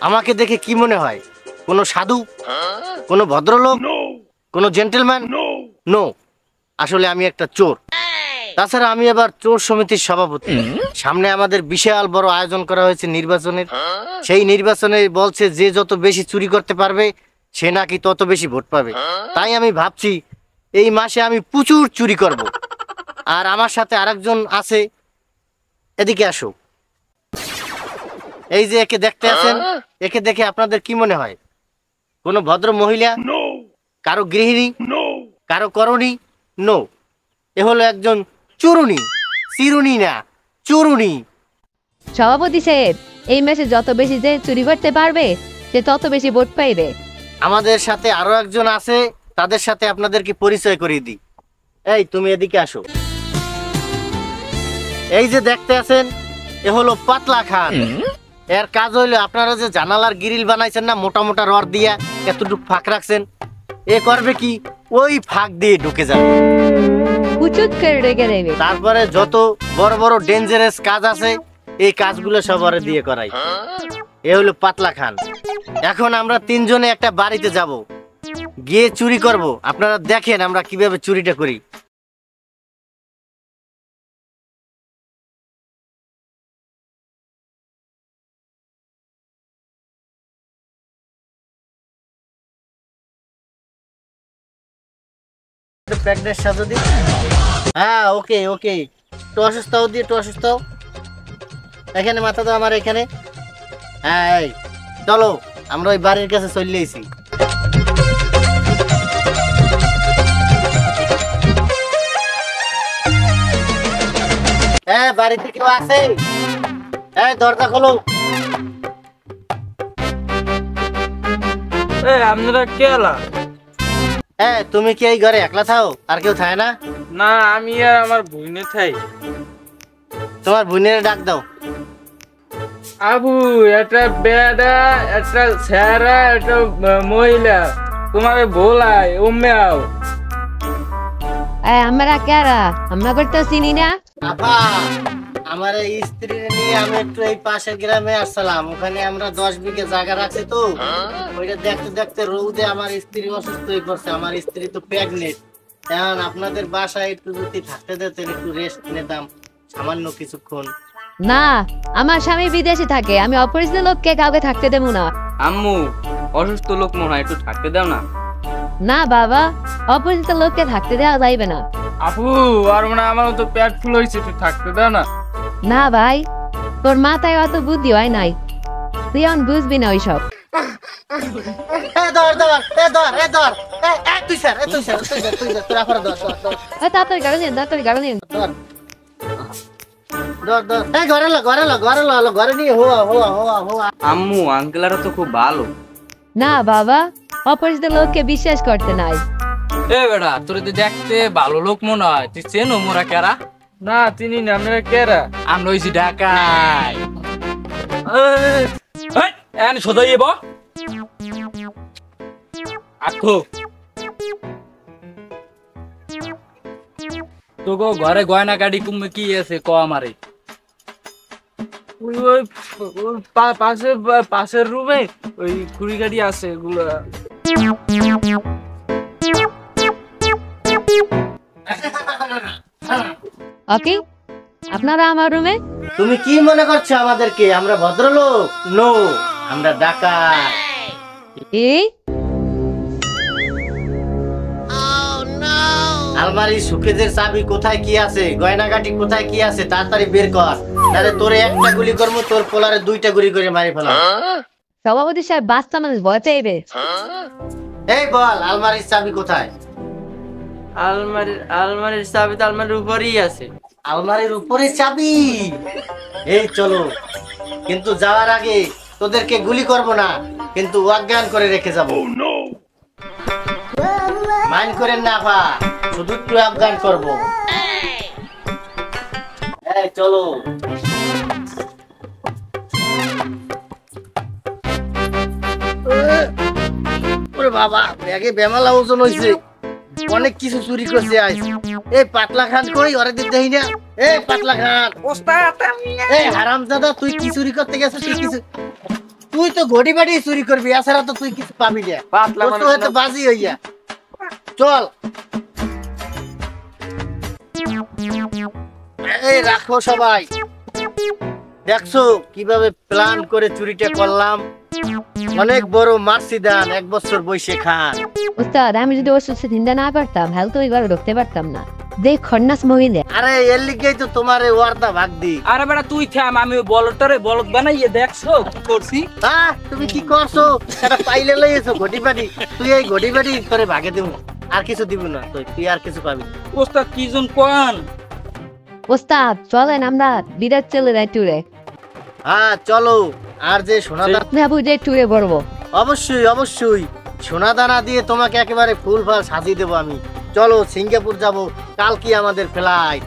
আমাকে দেখে কি মনে হয়? কোনো সাধু, কোনো ভদ্রলোক, কোনো জেন্টলম্যান? নো, আসলে আমি একটা চোর। তাছাড়া আমি এবার চোর সমিতির সভাপতি। সামনে আমাদের বিশাল বড় আয়োজন করা হয়েছে নির্বাচনের। সেই নির্বাচনে বলছে যে যত বেশি চুরি করতে পারবে সে নাকি তত বেশি ভোট পাবে। তাই আমি ভাবছি এই মাসে আমি প্রচুর চুরি করব। আর আমার সাথে আরেকজন আছে, এদিকে আসো। এই যে একে দেখতে আছেন, একে দেখে আপনাদের কি মনে হয়? কোনো ভদ্র মহিলা, কারো গৃহিণী, কারো করণী? নো, এ হলো একজন চুরুনি। চিরুনি না, চুরুনি। সভাপতি সাহেব, এই মাসে যত বেশি যে চুরি করতে পারবে সে তত বেশি ভোট পাইবে। আমাদের সাথে আরো একজন আছে, তাদের সাথে আপনাদেরকে পরিচয় করিয়ে দিই। এই তুমি এদিকে আসো। এই যে দেখতে আছেন, এ হলো পাতলা খান। এর কাজ হইলো আপনারা যে জানালার গ্রিল বানাইছেন না, মোটা মোটা রড দিয়া এতটুকু ফাঁক রাখছেন, এ করবে কি ওই ফাঁক দিয়ে ঢুকে যাবে, কুচুত করে রেখে দেবে। তারপরে যত বড় বড় ডেঞ্জারাস কাজ আছে এই কাজগুলো সবার দিয়ে করাই। এ হলো পাতলা খান। এখন আমরা তিনজনে একটা বাড়িতে যাব, গিয়ে চুরি করব। আপনারা দেখেন আমরা কিভাবে চুরিটা করি। প্রেগনেন্ট সাজদি। হ্যাঁ, ওকে ওকে। একটু অসুস্থ হও, দিয়ে একটু অসুস্থ হও। এখানে মাথা দাও আমার এখানে। হ্যাঁ, এই চলো আমরা ওই বাড়ির কাছে চলে এসেছি। হ্যাঁ, বাড়িতে কেউ আছে? হ্যাঁ, দরজা খোলো। আপনারা কেলা? হ্যাঁ, তুমি কি এই ঘরে একলা থাও? আর কেউ থাকে না? না, আমি আর আমার বোনে থাই। তোমার বোনের ডাক দাও। আবু, একটা বেডা, একটা ছেড়া, একটা মহিলা তোমাকে বলাই ওমে আও। আমরা কারা? আমরা করতে চিনি না। আপা, আমার এই স্ত্রী নিয়ে আমি একটু এই পাশের গ্রামে আসছিলাম। ওখানে আমরা 10 বিঘা জায়গা রাখছি, তো ওইটা দেখতে দেখতে রোদে আমার স্ত্রী অসুস্থ হয়ে পড়ছে। আমার স্ত্রী তো প্রেগনেন্ট। এখন আপনাদের বাসায় একটু যদি থাকতে দিতেন, একটু রেস্ট নিতাম সামান্য কিছুক্ষণ। না, আমার স্বামী বিদেশে থাকে, আমি অপরিচিত লোককে কাউকে থাকতে দেবো না। আম্মু, অসুস্থ লোক মনে হয়, একটু থাকতে দাও না। না বাবা, অপরিচিত লোককে থাকতে দেওয়া যাইবে না। আপু, আর মানে আমার তো পেট ফুল হয়েছে, একটু থাকতে দাও না। না ভাই, তোর মাথায় অত বুদ্ধি হয় নাই, তুই এখন বুঝবি না ওইসব। তাড়াতাড়ি গাড়ি নিন, তাড়াতাড়ি গাড়ি নিন। আম্মু, আঙ্কেলারা তো খুব ভালো। না বাবা, অপরিচিত লোককে বিশ্বাস করতে নাই। এ বেটা, তোর তো দেখতে ভালো লোক মনে হয়, তুই চেনো মোরা কেরা? না, চিনি না। আপনারা কেরা? আমরা হইছি ঢাকায়। এন সোজা যাবো আখো। তোগো ঘরে গয়না গাড়ি কুমে কি আছে ক আমারে? ওই পাশের রুমে ওই কুড়ি গাড়ি আছে, এগুলা। ওকে, আপনারা আমার রুমে। তুমি কি মনে করছো আমাদেরকে আমরা ভদ্রলোক? নো, আমরা ডাকাত। এই আলমারি সুকেজের চাবি কোথায় কি আছে, গয়নাগাটি কোথায় কি আছে, তাড়াতাড়ি বের কর। তাহলে তোরে একটা গুলি করবো, তোর পোলারে 2টা গুলি করে মারি ফেলাম। সভাপতি সাহেব, বাচ্চা মানুষ ভয় চাইবে। এই বল, আলমারির চাবি কোথায়? আলমারির চাবি তো আলমারির উপরেই আছে। আলমারির উপরে চাবি? এই চলো, কিন্তু যাওয়ার আগে তোদেরকে গুলি করব না, কিন্তু অজ্ঞান করে রেখে যাব। মাইন্ড করেন না আপা, শুধু একটু অজ্ঞান করবো। এই চলো। ওরে বাবা, ব্যাগে বেমালা ওজন হয়েছে, অনেক কিছু চুরি করছে আজ। এই পাতলা খান কই? ওরে দেখি না। এই পাতলা খান, এই হারামজাদা, তুই কি চুরি করতে গেছিস? তুই কিছু তুই তো ঘড়ি বাড়ি চুরি করবি, এছাড়া তো তুই কিছু পাবি না। পাতলা তোর তো হয়তো বাজি হইয়া। চল, এই রাখো সবাই। দেখছো কিভাবে প্ল্যান করে চুরিটা করলাম? অনেক বড় মার্সিদান, 1 বছর বসে খান। উস্তাদ আমি যদি ওর সাথে চিন্তা না পারতাম হ্যাঁ তো এবার ঢুকতে পারতাম না। দেখ খন্নাস মহিলা। আরে এর লিগেই তো তোমারে ওয়ার্দা ভাগ দি। আরে বেটা তুই থাম, আমি ওই বলদটারে বলদ বানাইয়ে দেখছো কি করছি। তুমি কি করছো? এটা পাইলে লইছো ঘড়ি বাড়ি। তুই এই ঘড়ি বাড়ি করে ভাগে দিব, আর কিছু দিব না। তুই আর কিছু পাবি না। ওস্তাদ কি জন কোন? ওস্তাদ চলেন আমরা বিরাট চলে যাই ট্যুরে। হ্যাঁ চলো। আর যে সোনাদানা, ভাবু যে ট্যুরে পড়বো। অবশ্যই অবশ্যই সোনাদানা দিয়ে তোমাকে একেবারে ফুল ফাল সাজিয়ে দেবো আমি। চলো সিঙ্গাপুর যাব, কালকে আমাদের ফ্লাইট।